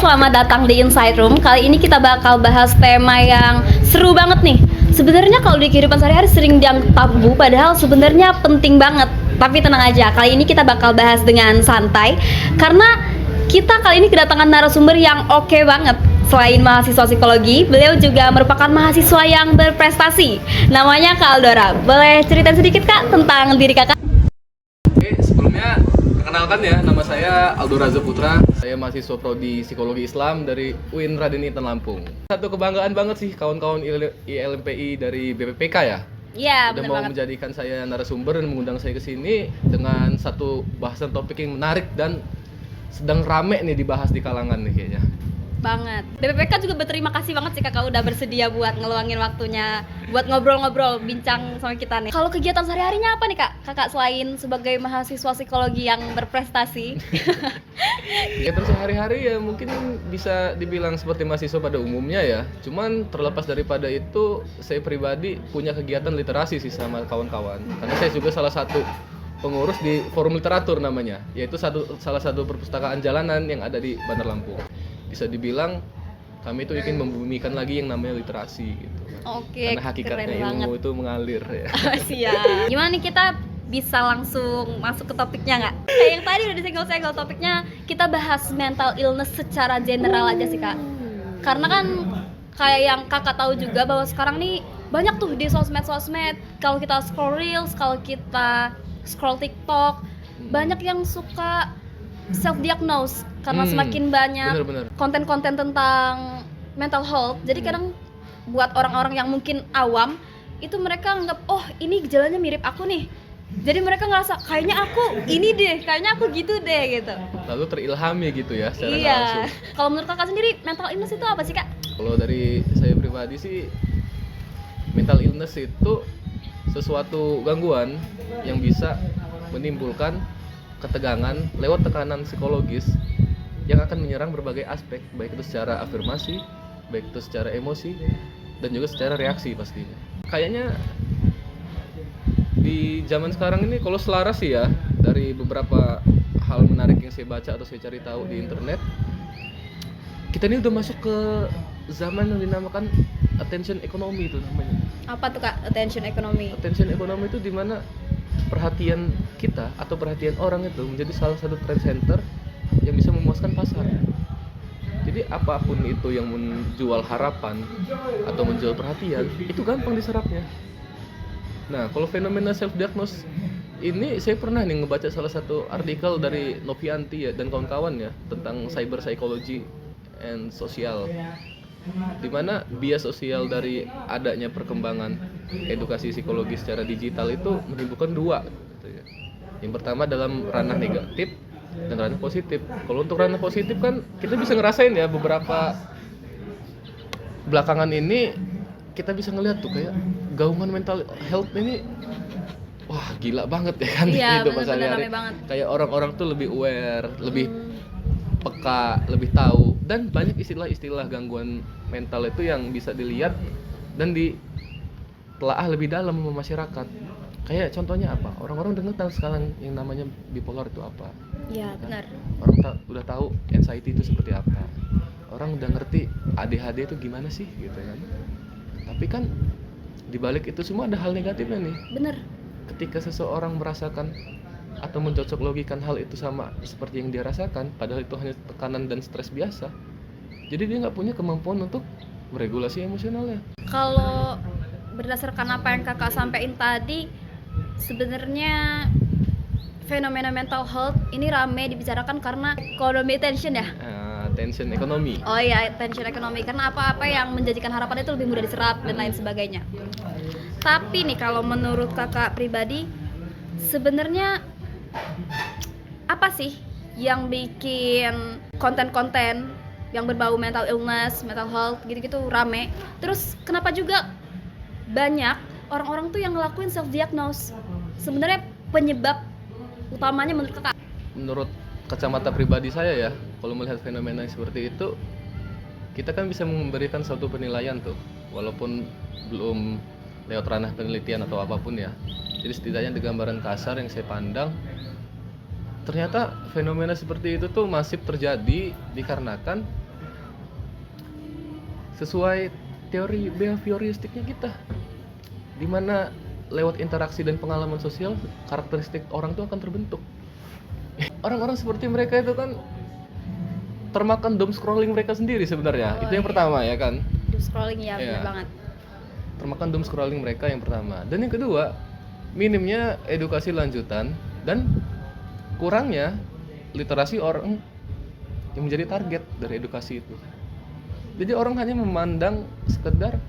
selamat datang di Inside Room. Kali ini kita bakal bahas tema yang seru banget nih. Sebenarnya kalau di kehidupan sehari-hari sering dianggap tabu, padahal sebenarnya penting banget. Tapi tenang aja, kali ini kita bakal bahas dengan santai karena kita kali ini kedatangan narasumber yang oke banget. Selain mahasiswa psikologi, beliau juga merupakan mahasiswa yang berprestasi. Namanya Kak Aldora. Boleh cerita sedikit Kak tentang diri Kakak? Oke, sebelumnya perkenalkan ya, nama saya Aldora Putra. Saya mahasiswa prodi Psikologi Islam dari UIN Raden Intan Lampung. Satu kebanggaan banget sih kawan-kawan ILMPI dari BPPK ya. Iya, Udah benar mau banget. menjadikan saya narasumber dan mengundang saya ke sini dengan satu bahasan topik yang menarik dan sedang rame nih dibahas di kalangan nih kayaknya. Banget. BPPK juga berterima kasih banget sih Kakak udah bersedia buat ngeluangin waktunya buat ngobrol-ngobrol, bincang sama kita nih. Kalau kegiatan sehari-harinya apa nih Kak? Kakak selain sebagai mahasiswa psikologi yang berprestasi. Kegiatan sehari-hari ya mungkin bisa dibilang seperti mahasiswa pada umumnya ya. Cuman terlepas daripada itu, saya pribadi punya kegiatan literasi sih sama kawan-kawan. Karena saya juga salah satu pengurus di forum literatur namanya, yaitu salah satu perpustakaan jalanan yang ada di Bandar Lampung. Bisa dibilang kami itu ingin membumikan lagi yang namanya literasi gitu. Oke, Karena hakikatnya keren ilmu banget. itu mengalir ya. Siap. Gimana nih kita bisa langsung masuk ke topiknya nggak? Kayak yang tadi udah disenggol-senggol topiknya, kita bahas mental illness secara general aja sih Kak. Karena kan kayak yang Kakak tahu juga bahwa sekarang nih banyak tuh di sosmed-sosmed, kalau kita scroll reels, kalau kita scroll TikTok, banyak yang suka self diagnose karena semakin banyak Bener-bener. konten-konten tentang mental health. Jadi kadang buat orang-orang yang mungkin awam itu mereka anggap oh ini gejalanya mirip aku nih. Jadi mereka ngerasa kayaknya aku ini deh, kayaknya aku gitu deh gitu. Lalu terilhami gitu ya secara nggak Iya. langsung. Kalau menurut Kakak sendiri mental illness itu apa sih Kak? Kalau dari saya pribadi sih, mental illness itu sesuatu gangguan yang bisa menimbulkan ketegangan lewat tekanan psikologis yang akan menyerang berbagai aspek, baik itu secara afirmasi, baik itu secara emosi, dan juga secara reaksi pastinya. Kayaknya di zaman sekarang ini kalau selaras sih ya, dari beberapa hal menarik yang saya baca atau saya cari tahu di internet, kita ini udah masuk ke zaman yang dinamakan attention economy itu namanya. Apa tuh Kak attention economy? Attention economy itu dimana perhatian kita atau perhatian orang itu menjadi salah satu trend center yang bisa memuaskan pasar. Jadi apapun itu yang menjual harapan atau menjual perhatian, itu gampang diserapnya. Nah, kalau fenomena self diagnose ini saya pernah nih ngebaca salah satu artikel dari Novianti ya dan kawan-kawan ya tentang cyber psychology and social, di mana bias sosial dari adanya perkembangan edukasi psikologi secara digital itu menimbulkan dua gitu ya. Yang pertama dalam ranah negatif dan ranah positif. Kalau untuk ranah positif kan kita bisa ngerasain ya, beberapa belakangan ini kita bisa ngeliat tuh kayak gaungan mental health ini wah gila banget ya kan. Iya, Hidup bener-bener sehari-hari. rame banget. Kayak orang-orang tuh lebih aware, lebih peka, lebih tahu, dan banyak istilah-istilah gangguan mental itu yang bisa dilihat dan ditelaah lebih dalam sama masyarakat. Kayak contohnya apa? Orang-orang udah tahu sekarang yang namanya bipolar itu apa. Iya, benar. Orang udah tahu anxiety itu seperti apa. Orang udah ngerti ADHD itu gimana sih gitu kan. Tapi kan dibalik itu semua ada hal negatifnya nih. Bener. Ketika seseorang merasakan atau mencocok logikan hal itu sama seperti yang dia rasakan, padahal itu hanya tekanan dan stres biasa, jadi dia nggak punya kemampuan untuk meregulasi emosionalnya. Kalau berdasarkan apa yang Kakak sampaikan tadi, sebenarnya fenomena mental health ini rame dibicarakan karena economy attention ya. Tension ekonomi. Oh iya, attention economy, karena apa-apa yang menjanjikan harapan itu lebih mudah diserap dan lain sebagainya. Tapi nih kalau menurut Kakak pribadi, sebenarnya apa sih yang bikin konten-konten yang berbau mental illness, mental health gitu-gitu rame? Terus kenapa juga banyak orang-orang tuh yang ngelakuin self diagnose? Sebenarnya penyebab utamanya menurut Kakak? Menurut kacamata pribadi saya ya, kalau melihat fenomena seperti itu, kita kan bisa memberikan suatu penilaian tuh, walaupun belum lewat ranah penelitian atau apapun ya. Jadi setidaknya di gambaran kasar yang saya pandang, ternyata fenomena seperti itu tuh masif terjadi dikarenakan sesuai teori behavioristiknya kita, dimana lewat interaksi dan pengalaman sosial karakteristik orang itu akan terbentuk. Orang-orang seperti mereka itu kan termakan doom scrolling mereka sendiri sebenarnya. Itu yang pertama ya kan, Doom scrolling ya, benar Iya. banget. termakan doom scrolling mereka yang pertama. Dan yang kedua, minimnya edukasi lanjutan dan kurangnya literasi orang yang menjadi target dari edukasi itu. Jadi orang hanya memandang sekedar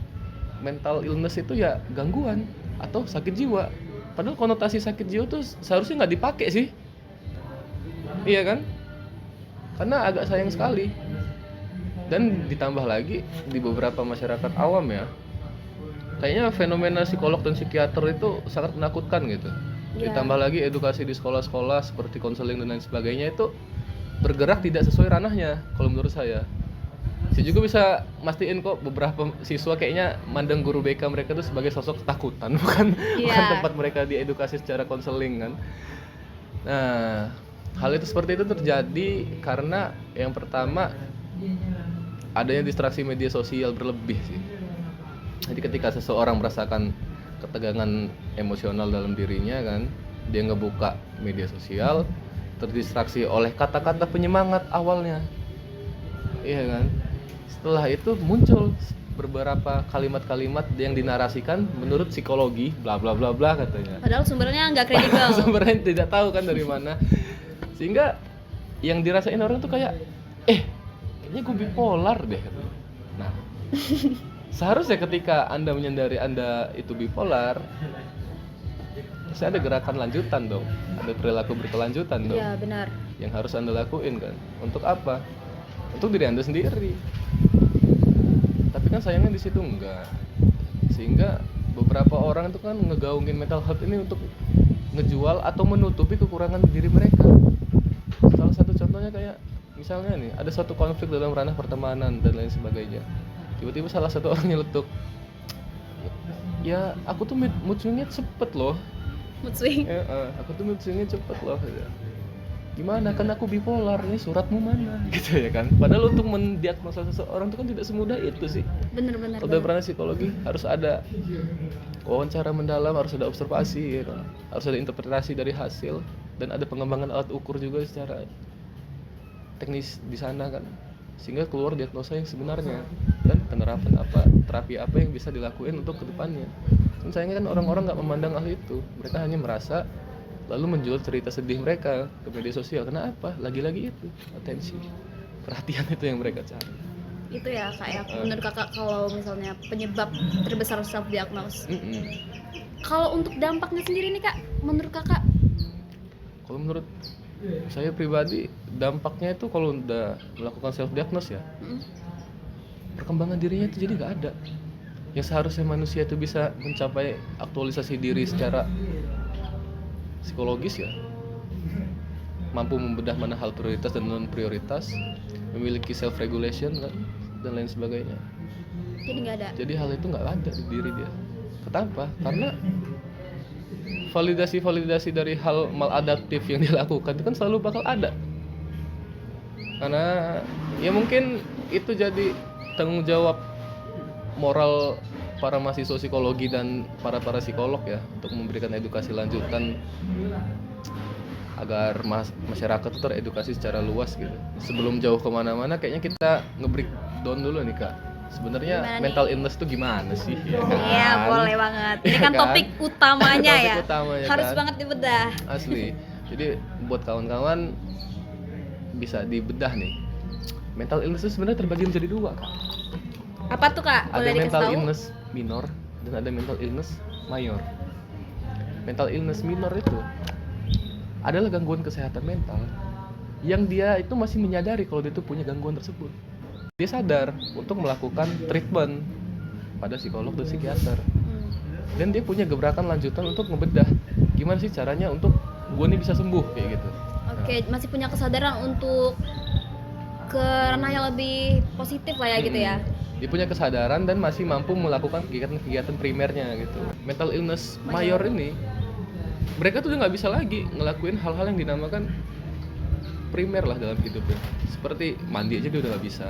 mental illness itu ya gangguan atau sakit jiwa. Padahal konotasi sakit jiwa tuh seharusnya nggak dipakai sih. Iya kan? Karena agak sayang sekali. Dan ditambah lagi di beberapa masyarakat awam ya, kayaknya fenomena psikolog dan psikiater itu sangat menakutkan gitu. Iya. Ditambah lagi edukasi di sekolah-sekolah seperti konseling dan lain sebagainya itu bergerak tidak sesuai ranahnya kalau menurut saya. Saya juga bisa mastiin kok beberapa siswa kayaknya mandang guru BK mereka itu sebagai sosok ketakutan, bukan Iya. tempat mereka diedukasi secara konseling kan. Nah, hal itu seperti itu terjadi karena yang pertama adanya distraksi media sosial berlebih sih. Jadi ketika seseorang merasakan ketegangan emosional dalam dirinya kan, dia ngebuka media sosial, terdistraksi oleh kata-kata penyemangat awalnya. Iya kan? Setelah itu muncul beberapa kalimat-kalimat yang dinarasikan menurut psikologi bla bla bla bla katanya. Padahal sumbernya nggak kredibel. Sumbernya tidak tahu kan dari mana. Sehingga yang dirasain orang tuh kayak kayaknya gue bipolar deh katanya. Nah, seharusnya ketika Anda menyadari Anda itu bipolar, pasti ada gerakan lanjutan dong, ada perilaku berkelanjutan dong Iya, benar. yang harus Anda lakuin kan. Untuk apa? Untuk diri Anda sendiri. Tapi kan sayangnya di situ enggak. Sehingga beberapa orang itu kan ngegaungin mental health ini untuk ngejual atau menutupi kekurangan diri mereka. Salah satu contohnya kayak misalnya nih, ada suatu konflik dalam ranah pertemanan dan lain sebagainya. Tiba-tiba salah satu orang nyeletuk, ya aku tuh mood swingnya cepet loh. Mood swing. Aku tuh mood swingnya cepet loh. Gimana, kan aku bipolar, nih suratmu mana? Gitu ya kan. Padahal untuk mendiagnosa seseorang itu kan tidak semudah itu sih. Bener-bener. Kalau dalam ranah psikologi harus ada wawancara mendalam, harus ada observasi ya kan? Harus ada interpretasi dari hasil, dan ada pengembangan alat ukur juga secara teknis di sana kan, sehingga keluar diagnosa yang sebenarnya dan penerapan terapi apa yang bisa dilakuin untuk kedepannya. Dan sayangnya kan orang-orang nggak memandang hal itu, mereka hanya merasa lalu menjual cerita sedih mereka ke media sosial. Kenapa? Lagi-lagi itu atensi, perhatian itu yang mereka cari. Itu ya kayak menurut kakak kalau misalnya penyebab terbesar self diagnose. Kalau untuk dampaknya sendiri nih kak, menurut kakak? Kalau menurut saya pribadi, dampaknya itu kalau udah melakukan self diagnose ya, perkembangan dirinya itu jadi nggak ada. Yang seharusnya manusia itu bisa mencapai aktualisasi diri secara psikologis ya, mampu membedah mana hal prioritas dan non prioritas, memiliki self regulation kan, dan lain sebagainya. Jadi nggak ada. Jadi hal itu nggak ada di diri dia. Kenapa? Karena validasi dari hal maladaptif yang dilakukan itu kan selalu bakal ada. Karena ya mungkin itu jadi tanggung jawab moral para mahasiswa psikologi dan para psikolog ya, untuk memberikan edukasi lanjutan agar masyarakat itu teredukasi secara luas gitu. Sebelum jauh kemana-mana, kayaknya kita nge-breakdown dulu nih kak, sebenarnya Gimana mental nih? illness tuh gimana sih ya kan? Iya boleh banget. Ini Iya kan kan? topik utamanya Topik ya. utamanya Harus kan? banget dibedah. Asli. Jadi buat kawan-kawan bisa dibedah nih. Mental illness itu sebenarnya terbagi menjadi dua kak. Apa tuh kak? Ada Boleh dikasih mental tahu? illness minor dan ada mental illness mayor. Mental illness minor itu adalah gangguan kesehatan mental yang dia itu masih menyadari kalau dia itu punya gangguan tersebut. Dia sadar untuk melakukan treatment pada psikolog dan psikiater. Dan dia punya gebrakan lanjutan untuk ngebedah gimana sih caranya untuk gue nih bisa sembuh kayak gitu. Oke, masih punya kesadaran untuk ke ranah yang lebih positif lah ya gitu ya. Dia punya kesadaran dan masih mampu melakukan kegiatan-kegiatan primernya gitu. Mental illness mayor ini, mereka tuh udah nggak bisa lagi ngelakuin hal-hal yang dinamakan primer lah dalam hidupnya. Seperti mandi aja dia udah nggak bisa,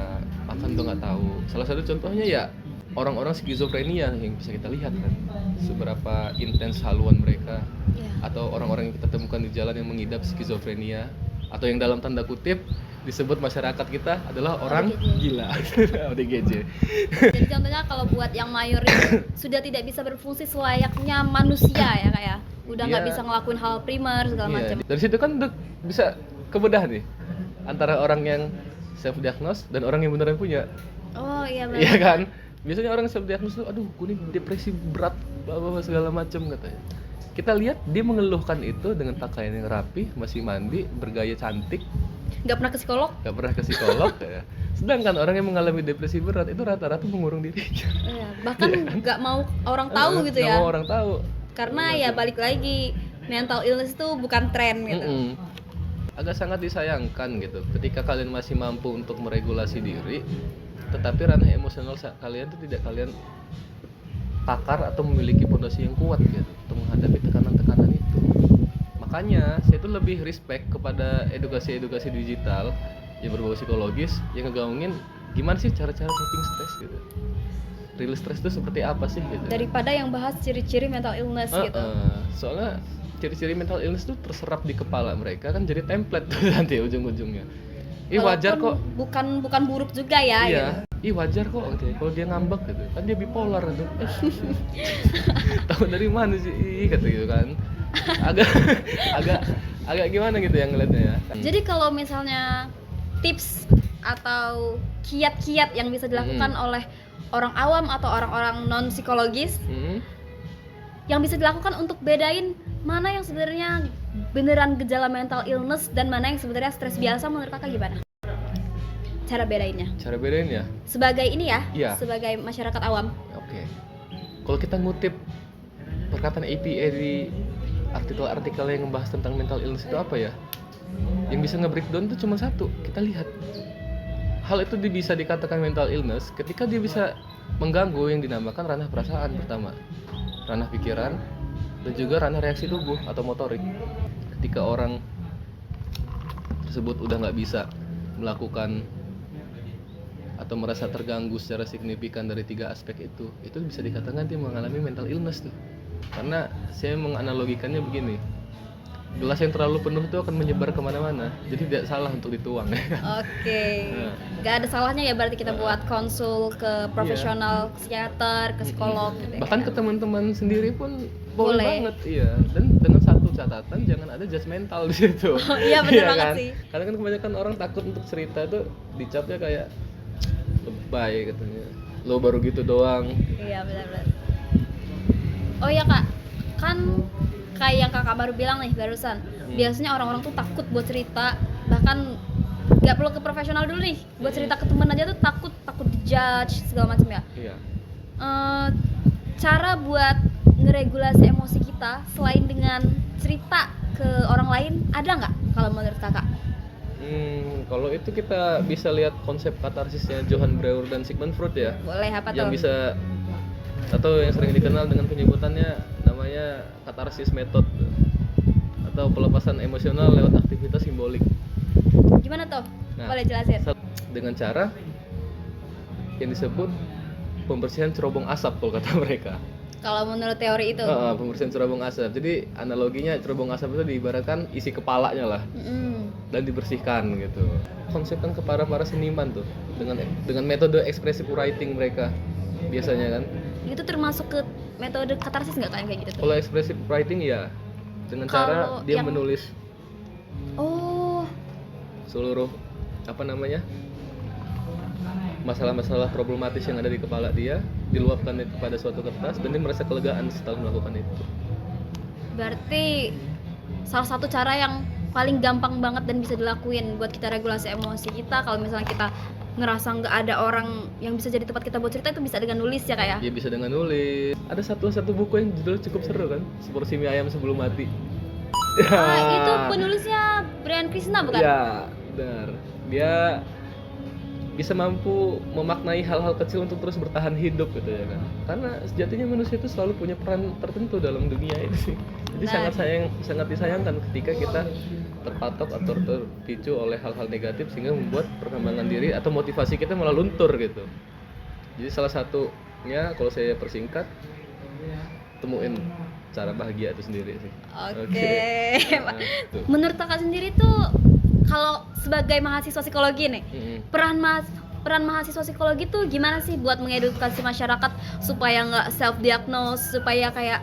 makan udah nggak tahu. Salah satu contohnya ya orang-orang skizofrenia yang bisa kita lihat kan, seberapa intens haluan mereka. Iya. Atau orang-orang yang kita temukan di jalan yang mengidap skizofrenia, atau yang dalam tanda kutip disebut masyarakat kita adalah orang ODGJ. gila. ODGJ. Jadi contohnya kalau buat yang mayor itu sudah tidak bisa berfungsi selayaknya manusia ya kayak udah nggak Iya. bisa ngelakuin hal primer segala Iya, macam. dari situ kan udah bisa kebedah nih antara orang yang self diagnose dan orang yang beneran punya. Oh iya benar. Iya kan? Biasanya orang self diagnose tuh, aduh gue nih depresi berat, bla segala macam katanya. Kita lihat dia mengeluhkan itu dengan pakaian yang rapi, masih mandi, bergaya cantik, Nggak pernah ke psikolog. gak pernah ke psikolog ya. Sedangkan orang yang mengalami depresi berat itu rata-rata mengurung dirinya. Iya, bahkan nggak mau orang tahu gitu Nggak ya. mau orang tahu. Karena ya balik lagi mental illness itu bukan tren gitu. Agak sangat disayangkan gitu ketika kalian masih mampu untuk meregulasi diri, tetapi ranah emosional kalian itu tidak kalian takar atau memiliki fondasi yang kuat gitu untuk menghadapi tekanan-tekanan itu. Makanya saya tuh lebih respect kepada edukasi-edukasi digital yang berbau psikologis yang ngegaungin gimana sih cara-cara coping stres gitu. Rilis stres itu seperti apa sih gitu. Daripada yang bahas ciri-ciri mental illness gitu. Soalnya ciri-ciri mental illness tuh terserap di kepala mereka kan jadi template tuh nanti ujung-ujungnya. Ih wajar kok. Bukan buruk juga ya. Iya. Gitu. Ih wajar kok gitu. Kalau dia ngambek gitu. Kan dia bipolar gitu. Tahu dari mana sih? Ih kata gitu kan. Agak gimana gitu yang ngeliatnya ya. Jadi kalau misalnya tips atau kiat-kiat yang bisa dilakukan oleh orang awam atau orang-orang non psikologis yang bisa dilakukan untuk bedain mana yang sebenarnya beneran gejala mental illness dan mana yang sebenarnya stres biasa, menurut kakak gimana? Cara bedainnya? Cara bedain ya? Sebagai ini ya, Iya. sebagai masyarakat awam. Oke. Kalau kita ngutip perkataan APA di artikel-artikel yang membahas tentang mental illness itu apa ya? Yang bisa nge-breakdown itu cuma satu, kita lihat. Hal itu bisa dikatakan mental illness ketika dia bisa mengganggu yang dinamakan ranah perasaan pertama, ranah pikiran, dan juga ranah reaksi tubuh atau motorik. Ketika orang tersebut udah nggak bisa melakukan atau merasa terganggu secara signifikan dari tiga aspek itu bisa dikatakan dia mengalami mental illness tuh. Karena saya menganalogikannya begini, gelas yang terlalu penuh itu akan menyebar kemana-mana, jadi tidak salah untuk dituang. Oke. Gak ada salahnya ya berarti kita buat konsul ke profesional psikiater, ke psikolog gitu ya. Bahkan ke teman-teman sendiri pun boleh banget, iya. Dan dengan satu catatan, jangan ada judgmental di situ. Oh, iya benar banget kan? sih. Karena kan kebanyakan orang takut untuk cerita tuh dicapnya kayak lebay katanya. Lo baru gitu doang. Iya benar-benar. Oh iya kak, kan kayak yang kakak baru bilang nih barusan, biasanya orang-orang tuh takut buat cerita, bahkan nggak perlu ke profesional dulu nih, buat cerita ke teman aja tuh takut dijudge segala macam ya. Iya. Cara buat ngeregulasi emosi kita selain dengan cerita ke orang lain ada nggak kalau menurut kakak? Kalau itu kita bisa lihat konsep katarsisnya Johann Breuer dan Sigmund Freud ya. Boleh apa Yang tuh? bisa atau yang sering dikenal dengan penyebutannya namanya katarsis method atau pelepasan emosional lewat aktivitas simbolik. Gimana tuh? Nah, Boleh jelasin? Dengan cara yang disebut pembersihan cerobong asap kalau kata mereka. Kalau menurut teori itu? Pembersihan cerobong asap. Jadi analoginya cerobong asap itu diibaratkan isi kepalanya lah dan dibersihkan gitu. Konsep kan ke para seniman tuh dengan metode expressive writing mereka biasanya kan. Itu termasuk ke metode katarsis nggak kayak gitu tuh? Kalau expressive writing ya dengan cara dia menulis seluruh masalah-masalah problematis yang ada di kepala dia, diluapkan kepada suatu kertas dan dia merasa kelegaan setelah melakukan itu. Berarti salah satu cara yang paling gampang banget dan bisa dilakuin buat kita regulasi emosi kita kalau misalnya kita ngerasa nggak ada orang yang bisa jadi tempat kita buat cerita, itu bisa dengan nulis ya kayak? Ya bisa dengan nulis. Ada satu buku yang judulnya cukup seru kan, Seporsi Mie Ayam Sebelum Mati. Itu penulisnya Brian Krishna bukan? Ya, benar. Dia bisa mampu memaknai hal-hal kecil untuk terus bertahan hidup gitu ya kan. Karena sejatinya manusia itu selalu punya peran tertentu dalam dunia ini sih. Jadi sangat disayangkan ketika kita terpatok atau terpicu oleh hal-hal negatif sehingga membuat perkembangan diri atau motivasi kita malah luntur gitu. Jadi salah satunya kalau saya persingkat, temuin cara bahagia itu sendiri sih. Oke. Nah, tuh. Menurut kakak sendiri tuh kalau sebagai mahasiswa psikologi nih, peran mahasiswa psikologi tuh gimana sih buat mengedukasi masyarakat supaya nggak self diagnose, supaya kayak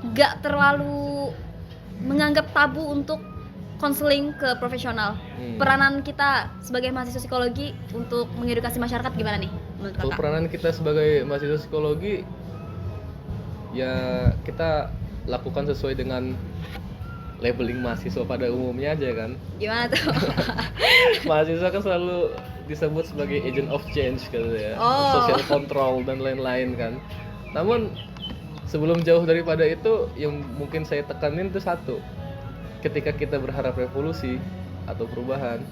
nggak terlalu menganggap tabu untuk konseling ke profesional. Peranan kita sebagai mahasiswa psikologi untuk mengedukasi masyarakat gimana nih menurut Kalau kakak? peranan kita sebagai mahasiswa psikologi, ya kita lakukan sesuai dengan labeling mahasiswa pada umumnya aja kan. Gimana tuh? Mahasiswa kan selalu disebut sebagai agent of change gitu ya, social control dan lain-lain kan. Namun sebelum jauh daripada itu, yang mungkin saya tekanin itu satu, ketika kita berharap revolusi atau perubahan,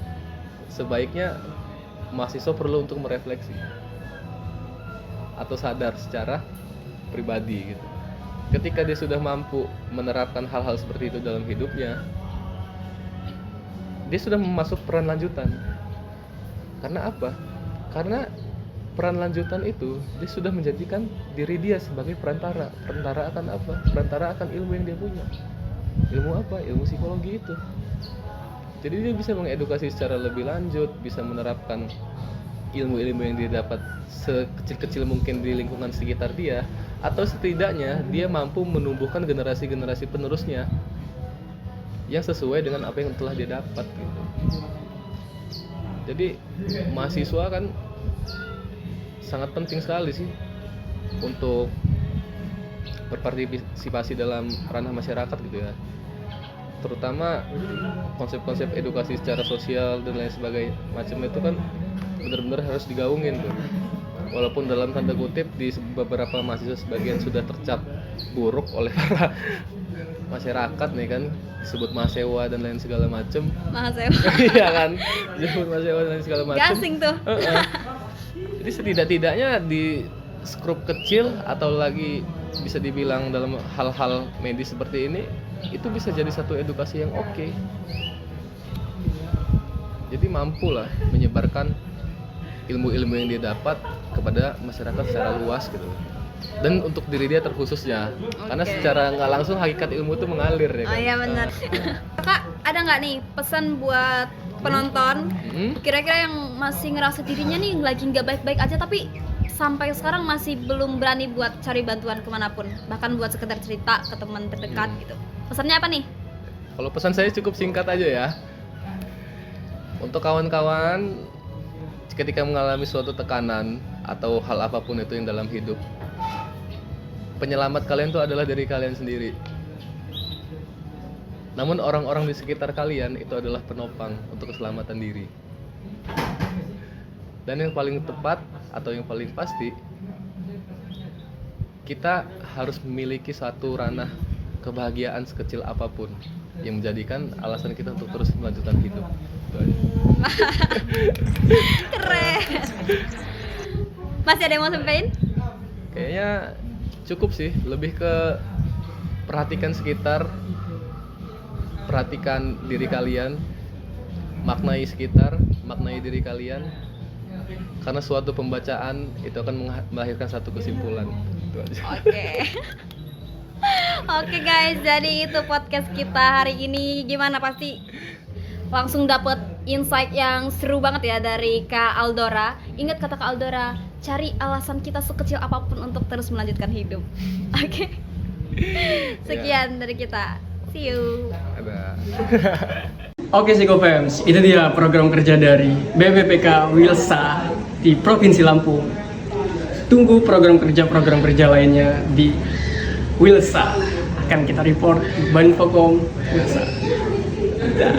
sebaiknya mahasiswa perlu untuk merefleksi atau sadar secara pribadi gitu. Ketika dia sudah mampu menerapkan hal-hal seperti itu dalam hidupnya, dia sudah masuk peran lanjutan. Karena apa? Karena peran lanjutan itu dia sudah menjadikan diri dia sebagai perantara. Perantara akan apa? Perantara akan ilmu yang dia punya. Ilmu apa? Ilmu psikologi itu. Jadi dia bisa mengedukasi secara lebih lanjut, bisa menerapkan ilmu-ilmu yang dia dapat sekecil-kecil mungkin di lingkungan sekitar dia, atau setidaknya dia mampu menumbuhkan generasi-generasi penerusnya yang sesuai dengan apa yang telah dia dapat gitu. Jadi mahasiswa kan sangat penting sekali sih untuk berpartisipasi dalam ranah masyarakat gitu ya. Terutama konsep-konsep edukasi secara sosial dan lain sebagainya macam itu kan benar-benar harus digaungin tuh. Walaupun dalam tanda kutip di beberapa mahasiswa sebagian sudah tercap buruk oleh para masyarakat nih kan, disebut mahasiswa dan lain segala macam. Mahasiswa. Iya kan, disebut mahasiswa dan lain segala macam. Gasing tuh. Jadi setidak-tidaknya di skrup kecil atau lagi bisa dibilang dalam hal-hal medis seperti ini, itu bisa jadi satu edukasi yang oke. Jadi mampulah menyebarkan ilmu-ilmu yang dia dapat kepada masyarakat secara luas gitu. Dan untuk diri dia terkhususnya, karena secara nggak langsung hakikat ilmu itu mengalir ya kan? Oh iya benar. Kakak ada nggak nih pesan buat penonton kira-kira yang masih ngerasa dirinya nih lagi nggak baik-baik aja tapi sampai sekarang masih belum berani buat cari bantuan kemanapun, bahkan buat sekedar cerita ke teman terdekat gitu, pesannya apa nih? Kalau pesan saya cukup singkat aja ya. Untuk kawan-kawan, ketika mengalami suatu tekanan atau hal apapun itu yang dalam hidup, penyelamat kalian itu adalah diri kalian sendiri. Namun orang-orang di sekitar kalian itu adalah penopang untuk keselamatan diri. Dan yang paling tepat atau yang paling pasti, kita harus memiliki satu ranah kebahagiaan sekecil apapun yang menjadikan alasan kita untuk terus melanjutkan hidup. Keren. Masih ada yang mau sampaikan? Kayaknya cukup sih, lebih ke perhatikan sekitar, perhatikan diri kalian, maknai sekitar, maknai diri kalian, karena suatu pembacaan itu akan melahirkan satu kesimpulan. Itu aja. Oke guys, jadi itu podcast kita hari ini. Gimana, pasti langsung dapet insight yang seru banget ya dari Kak Aldora. Ingat kata Kak Aldora, cari alasan kita sekecil apapun untuk terus melanjutkan hidup. Oke. Sekian dari kita. See you. Ada. Oke Psikofams, itu dia program kerja dari BPPK Wilsa di Provinsi Lampung. Tunggu program kerja lainnya di Wilsa. Akan kita report di Badan Pom Wilsa. Dah.